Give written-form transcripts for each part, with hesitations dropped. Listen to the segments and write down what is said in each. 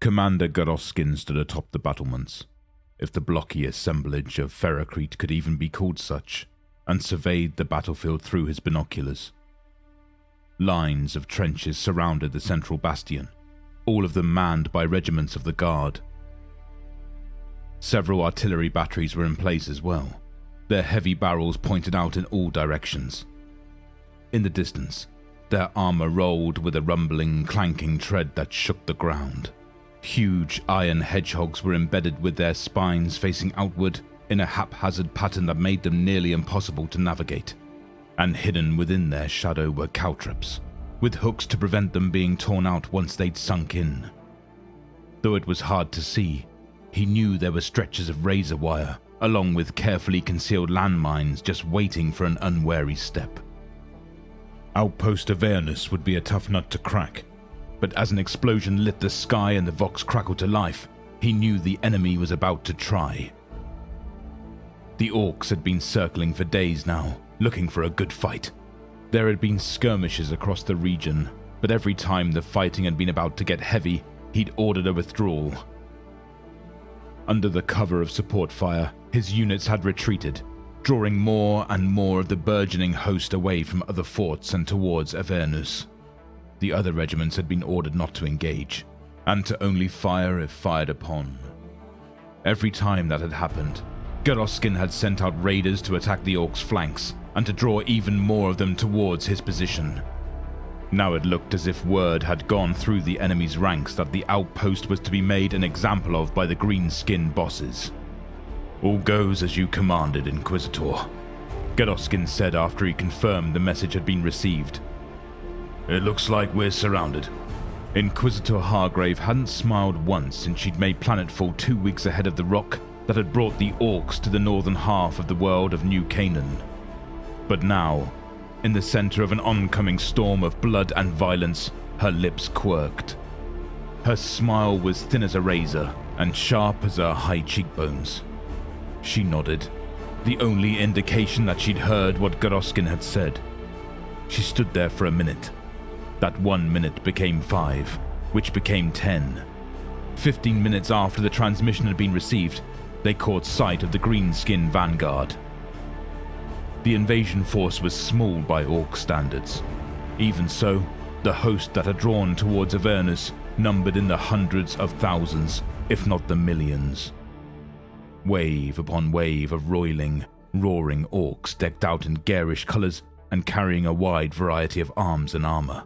Commander Goroskin stood atop the battlements, if the blocky assemblage of Ferrocrete could even be called such, and surveyed the battlefield through his binoculars. Lines of trenches surrounded the central bastion, all of them manned by regiments of the Guard. Several artillery batteries were in place as well, their heavy barrels pointed out in all directions. In the distance, their armor rolled with a rumbling, clanking tread that shook the ground. Huge iron hedgehogs were embedded with their spines facing outward in a haphazard pattern that made them nearly impossible to navigate, and hidden within their shadow were caltrops, with hooks to prevent them being torn out once they'd sunk in. Though it was hard to see, he knew there were stretches of razor wire, along with carefully concealed landmines just waiting for an unwary step. Outpost Avernus would be a tough nut to crack, but as an explosion lit the sky and the Vox crackled to life, he knew the enemy was about to try. The Orks had been circling for days now, looking for a good fight. There had been skirmishes across the region, but every time the fighting had been about to get heavy, he'd ordered a withdrawal. Under the cover of support fire, his units had retreated, drawing more and more of the burgeoning host away from other forts and towards Avernus. The other regiments had been ordered not to engage, and to only fire if fired upon. Every time that had happened, Goroskin had sent out raiders to attack the Orks' flanks, and to draw even more of them towards his position. Now it looked as if word had gone through the enemy's ranks that the outpost was to be made an example of by the green-skinned bosses. "All goes as you commanded, Inquisitor," Goroskin said after he confirmed the message had been received. "It looks like we're surrounded." Inquisitor Hargrave hadn't smiled once since she'd made planetfall 2 weeks ahead of the rock that had brought the Orks to the northern half of the world of New Canaan. But now, in the center of an oncoming storm of blood and violence, her lips quirked. Her smile was thin as a razor and sharp as her high cheekbones. She nodded, the only indication that she'd heard what Goroskin had said. She stood there for a minute. That 1 minute became 5, which became 10. 15 minutes after the transmission had been received, they caught sight of the green-skinned vanguard. The invasion force was small by Ork standards. Even so, the host that had drawn towards Avernus numbered in the hundreds of thousands, if not the millions. Wave upon wave of roiling, roaring Orks decked out in garish colors and carrying a wide variety of arms and armor.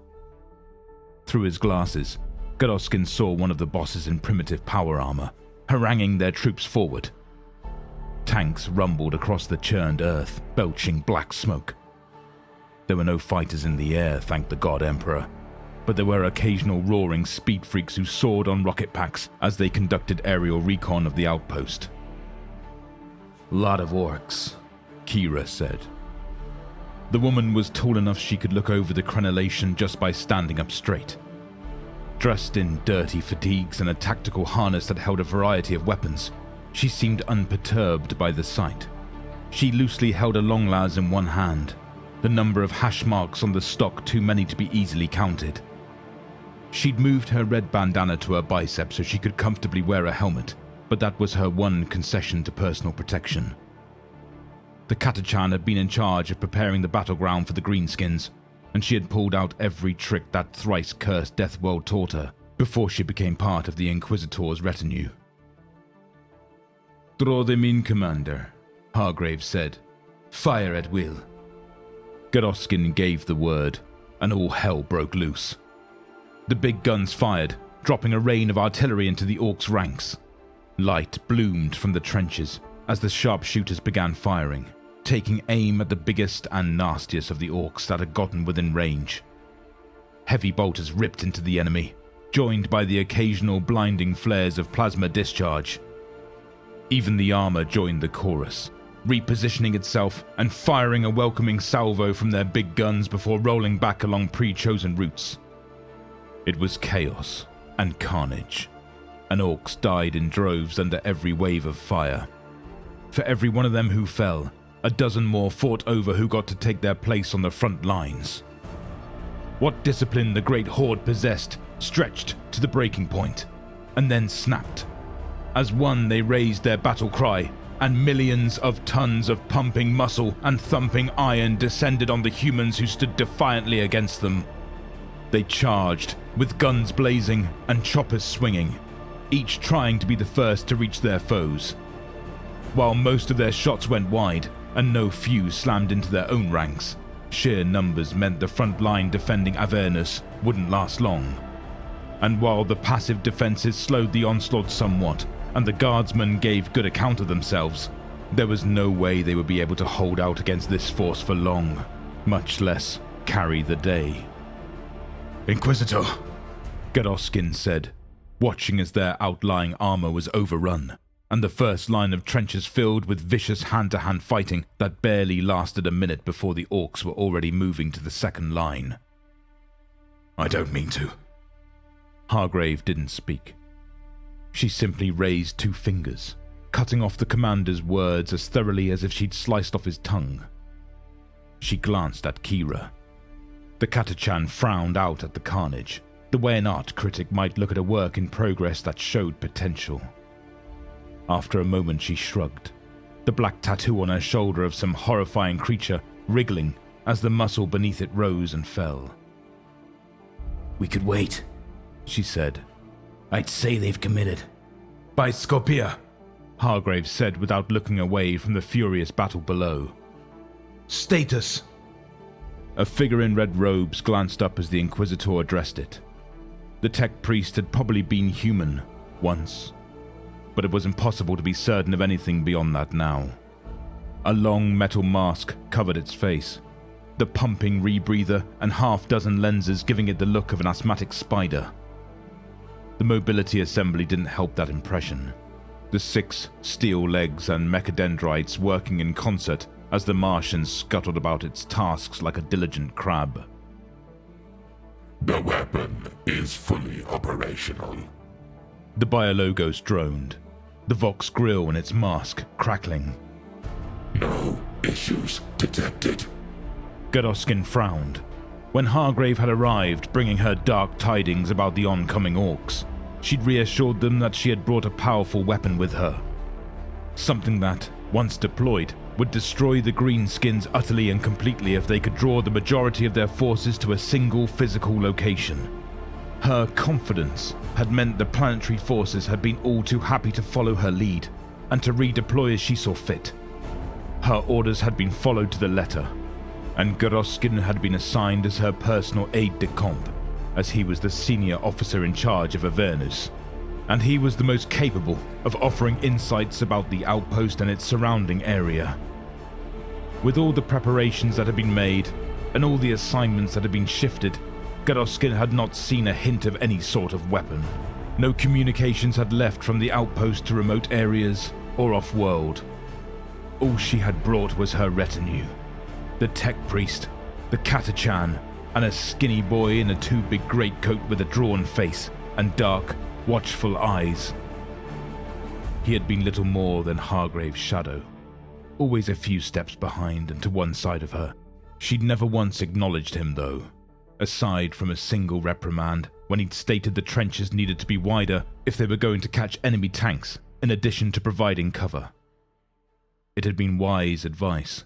Through his glasses, Goroskin saw one of the bosses in primitive power armor, haranguing their troops forward. Tanks rumbled across the churned earth, belching black smoke. There were no fighters in the air, thank the God Emperor, but there were occasional roaring speed freaks who soared on rocket packs as they conducted aerial recon of the outpost. "Lot of Orks," Kira said. The woman was tall enough she could look over the crenellation just by standing up straight. Dressed in dirty fatigues and a tactical harness that held a variety of weapons, she seemed unperturbed by the sight. She loosely held a longlaz in one hand, the number of hash marks on the stock too many to be easily counted. She'd moved her red bandana to her bicep so she could comfortably wear a helmet, but that was her one concession to personal protection. The Katachan had been in charge of preparing the battleground for the Greenskins, and she had pulled out every trick that thrice-cursed Deathworld taught her before she became part of the Inquisitor's retinue. "Draw them in, Commander," Hargrave said. "Fire at will." Goroskin gave the word, and all hell broke loose. The big guns fired, dropping a rain of artillery into the Orks' ranks. Light bloomed from the trenches as the sharpshooters began firing, taking aim at the biggest and nastiest of the Orks that had gotten within range. Heavy bolters ripped into the enemy, joined by the occasional blinding flares of plasma discharge. Even the armor joined the chorus, repositioning itself and firing a welcoming salvo from their big guns before rolling back along pre-chosen routes. It was chaos and carnage, and Orks died in droves under every wave of fire. For every one of them who fell, a dozen more fought over who got to take their place on the front lines. What discipline the great horde possessed stretched to the breaking point. and then snapped. As one, they raised their battle cry, and millions of tons of pumping muscle and thumping iron descended on the humans who stood defiantly against them. They charged, with guns blazing and choppers swinging, each trying to be the first to reach their foes. While most of their shots went wide, and no few slammed into their own ranks, sheer numbers meant the front line defending Avernus wouldn't last long. And while the passive defenses slowed the onslaught somewhat, and the guardsmen gave good account of themselves, there was no way they would be able to hold out against this force for long, much less carry the day. "Inquisitor," Gadoskin said, watching as their outlying armor was overrun, and the first line of trenches filled with vicious hand-to-hand fighting that barely lasted a minute before the orcs were already moving to the second line. "I don't mean to." Hargrave didn't speak. She simply raised 2 fingers, cutting off the commander's words as thoroughly as if she'd sliced off his tongue. She glanced at Kira. The Katachan frowned out at the carnage, the way an art critic might look at a work in progress that showed potential. After a moment she shrugged, the black tattoo on her shoulder of some horrifying creature wriggling as the muscle beneath it rose and fell. "We could wait," she said. "I'd say they've committed." "By Scopia," Hargrave said without looking away from the furious battle below. "Status." A figure in red robes glanced up as the Inquisitor addressed it. The tech priest had probably been human once, but it was impossible to be certain of anything beyond that now. A long metal mask covered its face, the pumping rebreather and half-dozen lenses giving it the look of an asthmatic spider. The mobility assembly didn't help that impression, the 6 steel legs and mechadendrites working in concert as the Martian scuttled about its tasks like a diligent crab. "The weapon is fully operational," the Biologos droned, the Vox grill in its mask crackling. "No issues detected." Gadoskin frowned. When Hargrave had arrived bringing her dark tidings about the oncoming orcs, she'd reassured them that she had brought a powerful weapon with her. Something that, once deployed, would destroy the greenskins utterly and completely if they could draw the majority of their forces to a single physical location. Her confidence had meant the planetary forces had been all too happy to follow her lead, and to redeploy as she saw fit. Her orders had been followed to the letter, and Gadoskin had been assigned as her personal aide-de-camp, as he was the senior officer in charge of Avernus, and he was the most capable of offering insights about the outpost and its surrounding area. With all the preparations that had been made, and all the assignments that had been shifted, Gadoskin had not seen a hint of any sort of weapon. No communications had left from the outpost to remote areas or off-world. All she had brought was her retinue. The tech priest, the Katachan, and a skinny boy in a too-big greatcoat with a drawn face and dark, watchful eyes. He had been little more than Hargrave's shadow, always a few steps behind and to one side of her. She'd never once acknowledged him, though, aside from a single reprimand when he'd stated the trenches needed to be wider if they were going to catch enemy tanks, in addition to providing cover. It had been wise advice,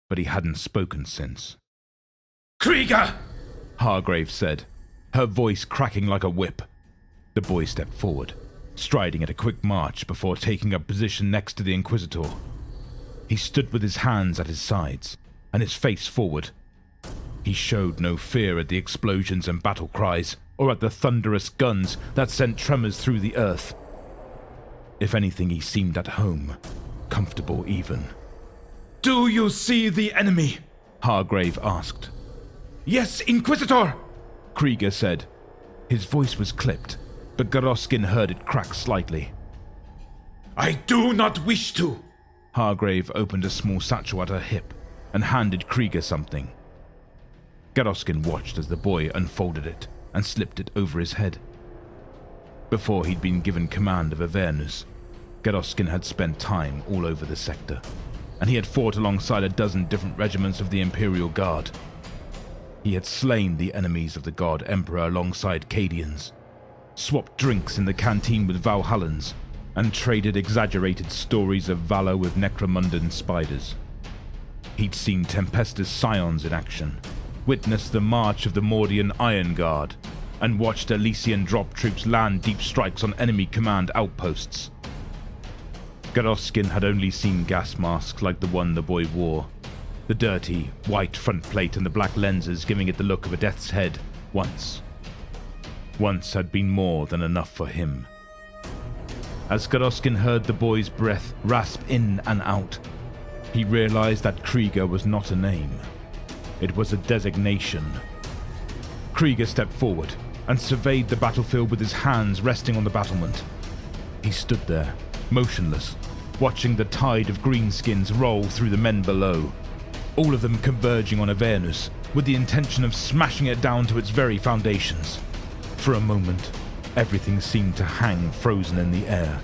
but he hadn't spoken since. "Krieger!" Hargrave said, her voice cracking like a whip. The boy stepped forward, striding at a quick march before taking up position next to the Inquisitor. He stood with his hands at his sides, and his face forward. He showed no fear at the explosions and battle cries, or at the thunderous guns that sent tremors through the earth. If anything, he seemed at home, comfortable even. "Do you see the enemy?" Hargrave asked. "Yes, Inquisitor," Krieger said. His voice was clipped, but Gadoskin heard it crack slightly. "I do not wish to." Hargrave opened a small satchel at her hip and handed Krieger something. Gadoskin watched as the boy unfolded it and slipped it over his head. Before he'd been given command of Avernus, Gadoskin had spent time all over the sector, and he had fought alongside a dozen different regiments of the Imperial Guard. He had slain the enemies of the God Emperor alongside Cadians, swapped drinks in the canteen with Valhallans, and traded exaggerated stories of valor with Necromundan spiders. He'd seen Tempestus Scions in action, witnessed the march of the Mordian Iron Guard, and watched Elysian drop troops land deep strikes on enemy command outposts. Gadoskin had only seen gas masks like the one the boy wore, the dirty, white front plate and the black lenses giving it the look of a death's head once. Once had been more than enough for him. As Gadoskin heard the boy's breath rasp in and out, he realized that Krieger was not a name. It was a designation. Krieger stepped forward and surveyed the battlefield with his hands resting on the battlement. He stood there, motionless, watching the tide of greenskins roll through the men below, all of them converging on Avernus with the intention of smashing it down to its very foundations. For a moment, everything seemed to hang frozen in the air.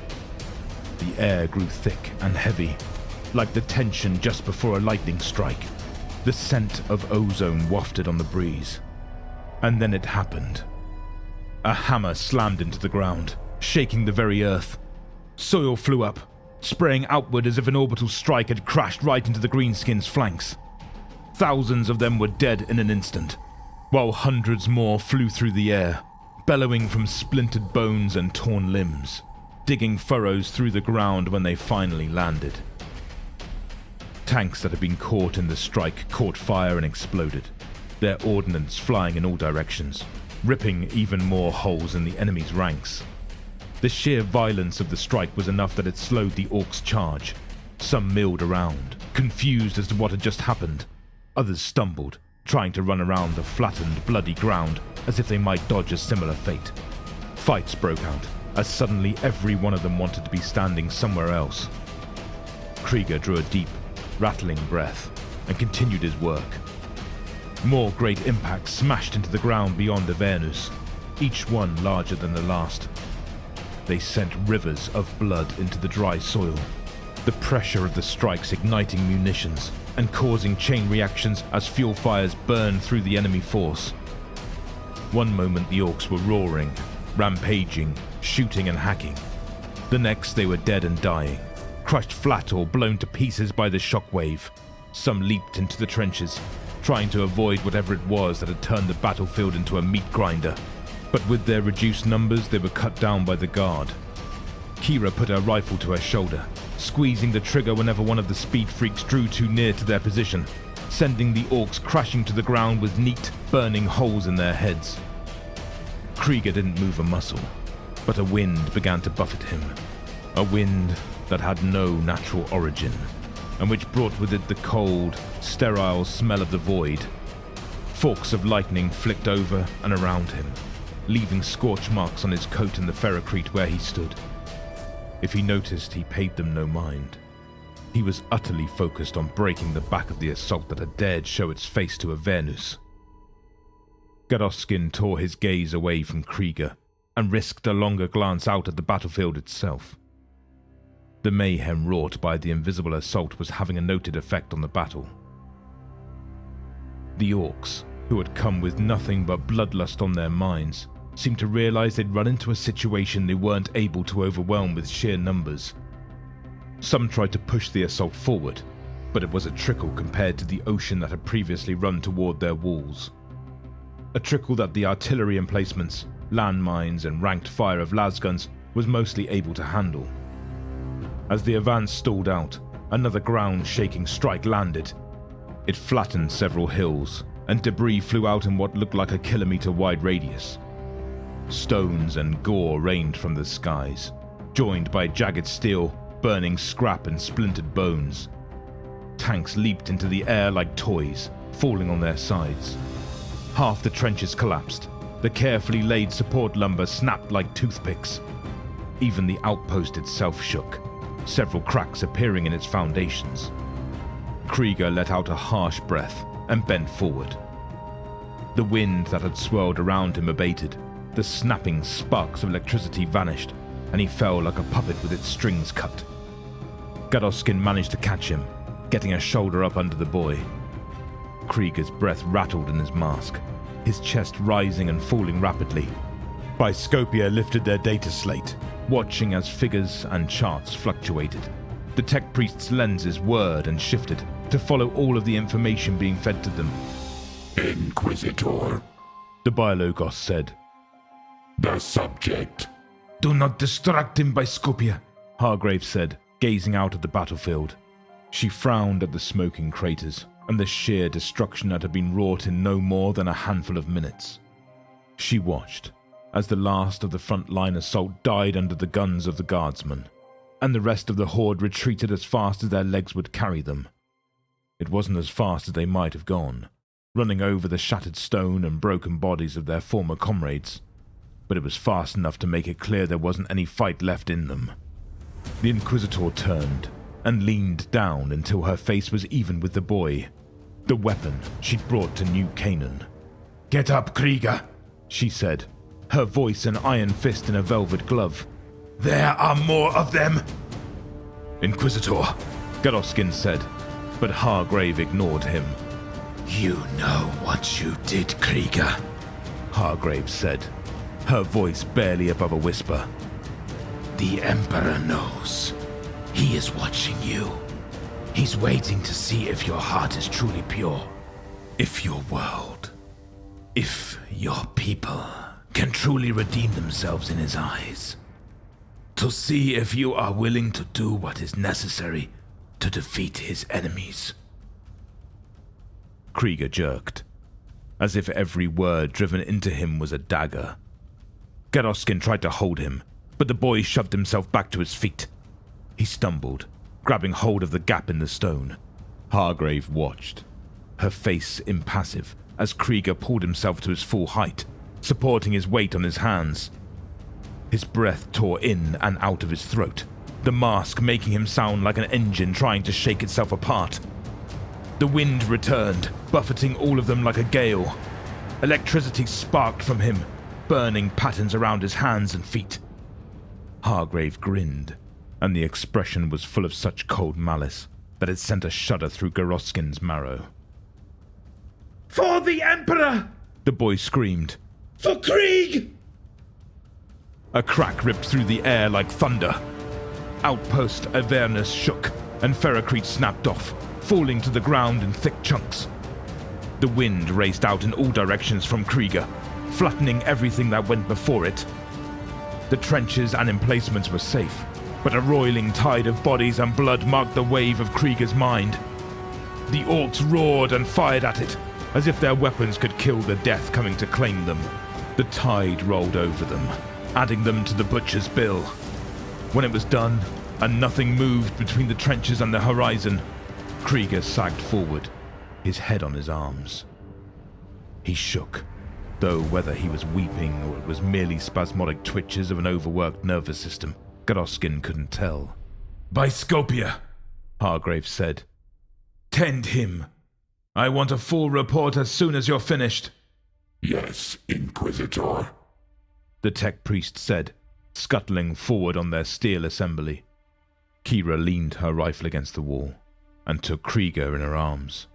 The air grew thick and heavy, like the tension just before a lightning strike. The scent of ozone wafted on the breeze. And then it happened. A hammer slammed into the ground, shaking the very earth. Soil flew up, spraying outward as if an orbital strike had crashed right into the greenskins' flanks. Thousands of them were dead in an instant, while hundreds more flew through the air, bellowing from splintered bones and torn limbs, digging furrows through the ground when they finally landed. Tanks that had been caught in the strike caught fire and exploded, their ordnance flying in all directions, ripping even more holes in the enemy's ranks. The sheer violence of the strike was enough that it slowed the Orks' charge. Some milled around, confused as to what had just happened. Others stumbled, trying to run around the flattened, bloody ground as if they might dodge a similar fate. Fights broke out, as suddenly every one of them wanted to be standing somewhere else. Krieger drew a deep, rattling breath and continued his work. More great impacts smashed into the ground beyond Avernus, each one larger than the last. They sent rivers of blood into the dry soil, the pressure of the strikes igniting munitions and causing chain reactions as fuel fires burned through the enemy force. One moment the Orks were roaring, rampaging, shooting and hacking. The next they were dead and dying, crushed flat or blown to pieces by the shockwave. Some leaped into the trenches, trying to avoid whatever it was that had turned the battlefield into a meat grinder. But with their reduced numbers, they were cut down by the guard. Kira put her rifle to her shoulder, squeezing the trigger whenever one of the speed freaks drew too near to their position, sending the Orks crashing to the ground with neat, burning holes in their heads. Krieger didn't move a muscle, but a wind began to buffet him. A wind that had no natural origin, and which brought with it the cold, sterile smell of the void. Forks of lightning flicked over and around him, leaving scorch marks on his coat and the ferrocrete where he stood. If he noticed, he paid them no mind. He was utterly focused on breaking the back of the assault that had dared show its face to Avernus. Gadoskin tore his gaze away from Krieger and risked a longer glance out at the battlefield itself. The mayhem wrought by the invisible assault was having a noted effect on the battle. The Orks, who had come with nothing but bloodlust on their minds, seemed to realize they'd run into a situation they weren't able to overwhelm with sheer numbers. Some tried to push the assault forward, but it was a trickle compared to the ocean that had previously run toward their walls. A trickle that the artillery emplacements, landmines and ranked fire of lasguns was mostly able to handle. As the advance stalled out, another ground-shaking strike landed. It flattened several hills, and debris flew out in what looked like a kilometer-wide radius. Stones and gore rained from the skies, joined by jagged steel, burning scrap and splintered bones. Tanks leaped into the air like toys, falling on their sides. Half the trenches collapsed. The carefully laid support lumber snapped like toothpicks. Even the outpost itself shook, several cracks appearing in its foundations. Krieger let out a harsh breath and bent forward. The wind that had swirled around him abated. The snapping sparks of electricity vanished, and he fell like a puppet with its strings cut. Gadoskin managed to catch him, getting a shoulder up under the boy. Krieger's breath rattled in his mask, his chest rising and falling rapidly. Biscopia lifted their data slate, watching as figures and charts fluctuated. The tech priest's lenses whirred and shifted to follow all of the information being fed to them. Inquisitor. The Biologos said. The subject. Do not distract him, Biscopia, Hargrave said, gazing out at the battlefield. She frowned at the smoking craters and the sheer destruction that had been wrought in no more than a handful of minutes. She watched as the last of the front-line assault died under the guns of the guardsmen, and the rest of the horde retreated as fast as their legs would carry them. It wasn't as fast as they might have gone, running over the shattered stone and broken bodies of their former comrades, but it was fast enough to make it clear there wasn't any fight left in them. The Inquisitor turned and leaned down until her face was even with the boy, the weapon she'd brought to New Canaan. "Get up, Krieger," she said, her voice an iron fist in a velvet glove. "There are more of them." "Inquisitor," Gadoskin said, but Hargrave ignored him. "You know what you did, Krieger," Hargrave said, her voice barely above a whisper. "The Emperor knows. He is watching you. He's waiting to see if your heart is truly pure. If your world, if your people can truly redeem themselves in his eyes. To see if you are willing to do what is necessary to defeat his enemies." Krieger jerked, as if every word driven into him was a dagger. Gadoskin tried to hold him, but the boy shoved himself back to his feet. He stumbled, grabbing hold of the gap in the stone. Hargrave watched, her face impassive, as Krieger pulled himself to his full height, supporting his weight on his hands. His breath tore in and out of his throat, the mask making him sound like an engine trying to shake itself apart. The wind returned, buffeting all of them like a gale. Electricity sparked from him, burning patterns around his hands and feet. Hargrave grinned, and the expression was full of such cold malice that it sent a shudder through Goroskin's marrow. "For the Emperor!" the boy screamed. "For Krieg!" A crack ripped through the air like thunder. Outpost Avernus shook, and Ferrocrete snapped off, falling to the ground in thick chunks. The wind raced out in all directions from Krieger, flattening everything that went before it. The trenches and emplacements were safe, but a roiling tide of bodies and blood marked the wave of Krieger's mind. The orcs roared and fired at it, as if their weapons could kill the death coming to claim them. The tide rolled over them, adding them to the butcher's bill. When it was done, and nothing moved between the trenches and the horizon, Krieger sagged forward, his head on his arms. He shook, though whether he was weeping or it was merely spasmodic twitches of an overworked nervous system, Gadoskin couldn't tell. "Biscopia," Hargrave said. "Tend him. I want a full report as soon as you're finished." Yes, Inquisitor. The tech priest said, scuttling forward on their steel assembly. Kira leaned her rifle against the wall and took Krieger in her arms.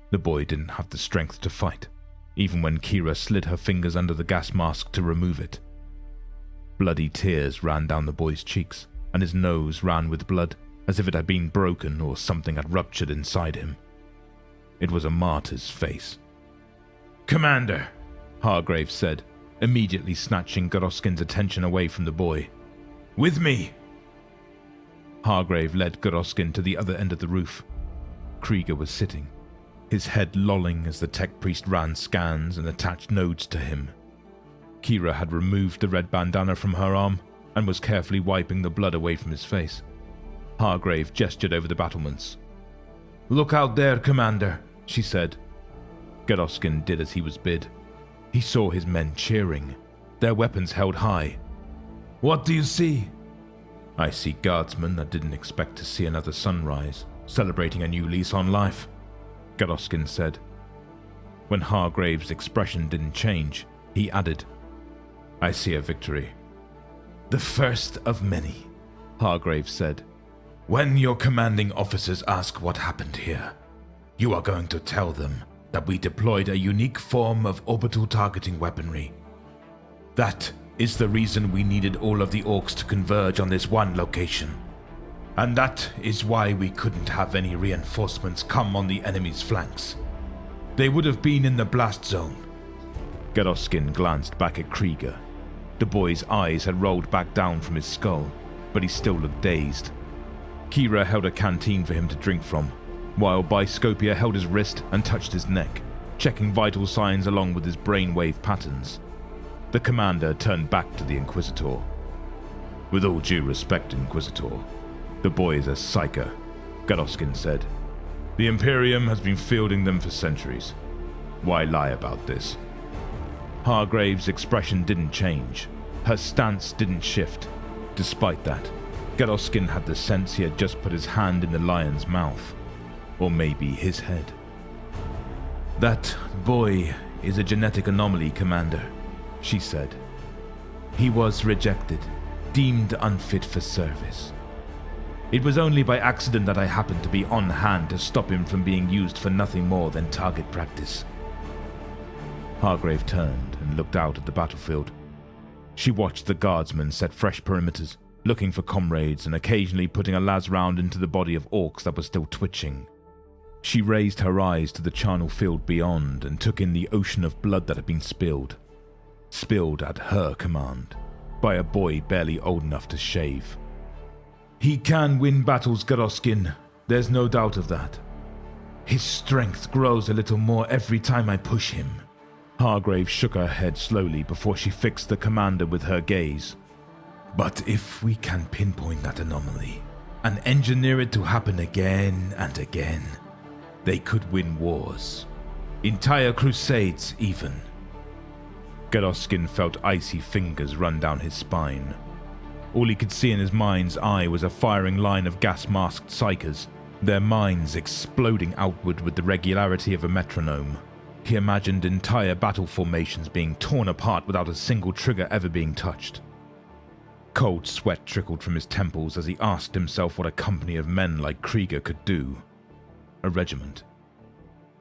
The boy didn't have the strength to fight, even when Kira slid her fingers under the gas mask to remove it. Bloody tears ran down the boy's cheeks, and his nose ran with blood, as if it had been broken or something had ruptured inside him. It was a martyr's face. "Commander," Hargrave said, immediately snatching Goroskin's attention away from the boy. "With me!" Hargrave led Goroskin to the other end of the roof. Krieger was sitting, his head lolling as the tech priest ran scans and attached nodes to him. Kira had removed the red bandana from her arm and was carefully wiping the blood away from his face. Hargrave gestured over the battlements. "Look out there, Commander," she said. Gadoskin did as he was bid. He saw his men cheering, their weapons held high. "What do you see?" "I see guardsmen that didn't expect to see another sunrise, celebrating a new lease on life," Gadoskin said. When Hargrave's expression didn't change, he added, "I see a victory." "The first of many," Hargrave said. "When your commanding officers ask what happened here, you are going to tell them that we deployed a unique form of orbital targeting weaponry. That is the reason we needed all of the orcs to converge on this one location. And that is why we couldn't have any reinforcements come on the enemy's flanks. They would have been in the blast zone. Gadoskin glanced back at Krieger. The boy's eyes had rolled back down from his skull, but he still looked dazed. Kira held a canteen for him to drink from, while Biscopia held his wrist and touched his neck, checking vital signs along with his brainwave patterns. The commander turned back to the Inquisitor. "With all due respect, Inquisitor, the boy is a psyker," Gadoskin said. "The Imperium has been fielding them for centuries. Why lie about this?" Hargrave's expression didn't change. Her stance didn't shift. Despite that, Gadoskin had the sense he had just put his hand in the lion's mouth. Or maybe his head. "That boy is a genetic anomaly, Commander," she said. "He was rejected, deemed unfit for service. It was only by accident that I happened to be on hand to stop him from being used for nothing more than target practice." Hargrave turned and looked out at the battlefield. She watched the guardsmen set fresh perimeters, looking for comrades and occasionally putting a las round into the body of orcs that was still twitching. She raised her eyes to the charnel field beyond and took in the ocean of blood that had been spilled. Spilled at her command, by a boy barely old enough to shave. "He can win battles, Gadoskin. There's no doubt of that. His strength grows a little more every time I push him." Hargrave shook her head slowly before she fixed the commander with her gaze. "But if we can pinpoint that anomaly and engineer it to happen again and again, they could win wars. Entire crusades, even." Gadoskin felt icy fingers run down his spine. All he could see in his mind's eye was a firing line of gas-masked psykers, their minds exploding outward with the regularity of a metronome. He imagined entire battle formations being torn apart without a single trigger ever being touched. Cold sweat trickled from his temples as he asked himself what a company of men like Krieger could do. A regiment.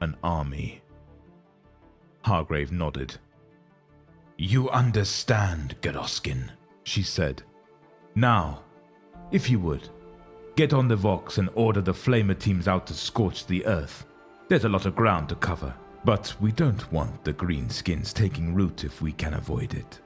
An army. Hargrave nodded. "You understand, Gadoskin," she said. "Now, if you would, get on the Vox and order the Flamer teams out to scorch the earth. There's a lot of ground to cover, but we don't want the greenskins taking root if we can avoid it."